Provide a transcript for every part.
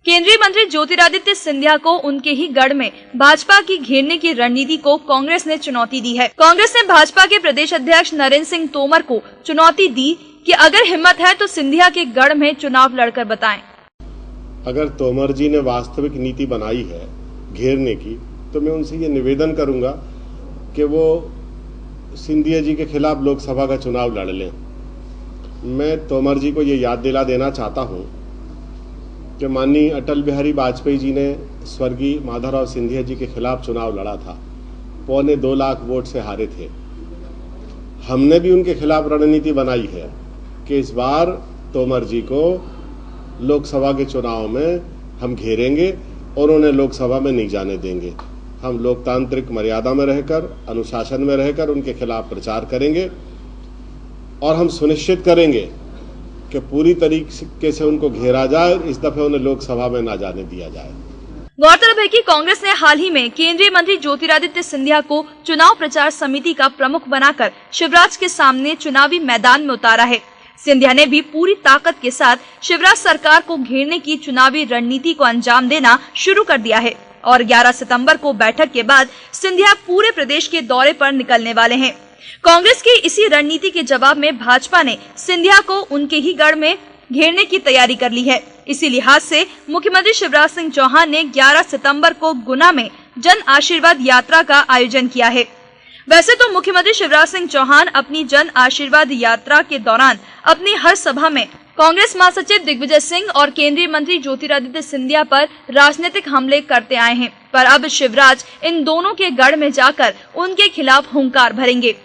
केंद्रीय मंत्री ज्योतिरादित्य सिंधिया को उनके ही गढ़ में भाजपा की घेरने की रणनीति को कांग्रेस ने चुनौती दी है। कांग्रेस ने भाजपा के प्रदेश अध्यक्ष नरेंद्र सिंह तोमर को चुनौती दी कि अगर हिम्मत है तो सिंधिया के गढ़ में चुनाव लड़कर बताएं। अगर तोमर जी ने वास्तविक नीति बनाई है घेरने की, तो मैं उनसे ये निवेदन करूंगा कि वो सिंधिया जी के खिलाफ लोकसभा का चुनाव लड़ लें। मैं तोमर जी को ये याद दिला देना चाहता हूं कि माननीय अटल बिहारी वाजपेयी जी ने स्वर्गीय माधवराव सिंधिया जी के खिलाफ चुनाव लड़ा था, 2.25 लाख वोट से हारे थे। हमने भी उनके खिलाफ रणनीति बनाई है कि इस बार तोमर जी को लोकसभा के चुनाव में हम घेरेंगे और उन्हें लोकसभा में नहीं जाने देंगे। हम लोकतांत्रिक मर्यादा में रहकर, अनुशासन में रहकर उनके खिलाफ प्रचार करेंगे और हम सुनिश्चित करेंगे कि पूरी तरीके से उनको घेरा जाए, इस दफे उन्हें लोकसभा में न जाने दिया जाए। गौरतलब है कि कांग्रेस ने हाल ही में केंद्रीय मंत्री ज्योतिरादित्य सिंधिया को चुनाव प्रचार समिति का प्रमुख बनाकर शिवराज के सामने चुनावी मैदान में उतारा है। सिंधिया ने भी पूरी ताकत के साथ शिवराज सरकार को घेरने की चुनावी रणनीति को अंजाम देना शुरू कर दिया है और 11 सितंबर को बैठक के बाद सिंधिया पूरे प्रदेश के दौरे पर निकलने वाले हैं। कांग्रेस की इसी रणनीति के जवाब में भाजपा ने सिंधिया को उनके ही गढ़ में घेरने की तैयारी कर ली है। इसी लिहाज से मुख्यमंत्री शिवराज सिंह चौहान ने 11 सितंबर को गुना में जन आशीर्वाद यात्रा का आयोजन किया है। वैसे तो मुख्यमंत्री शिवराज सिंह चौहान अपनी जन आशीर्वाद यात्रा के दौरान अपनी हर सभा में कांग्रेस महासचिव दिग्विजय सिंह और केंद्रीय मंत्री ज्योतिरादित्य सिंधिया पर राजनीतिक हमले करते आए हैं, पर अब शिवराज इन दोनों के गढ़ में जाकर उनके खिलाफ हुंकार भरेंगे।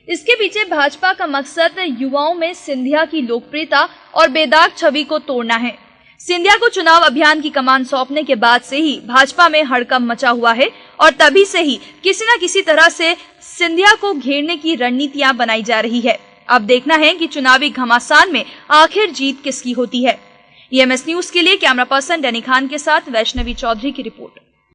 इसके पीछे भाजपा का मकसद युवाओं में सिंधिया की लोकप्रियता और बेदाग छवि को तोड़ना है। सिंधिया को चुनाव अभियान की कमान सौंपने के बाद से ही भाजपा में हड़कंप मचा हुआ है और तभी से ही किसी न किसी तरह से सिंधिया को घेरने की रणनीतियां बनाई जा रही है। अब देखना है कि चुनावी घमासान में आखिर जीत किसकी होती है। EMS न्यूज के लिए कैमरा पर्सन डैनी खान के साथ वैष्णवी चौधरी की रिपोर्ट।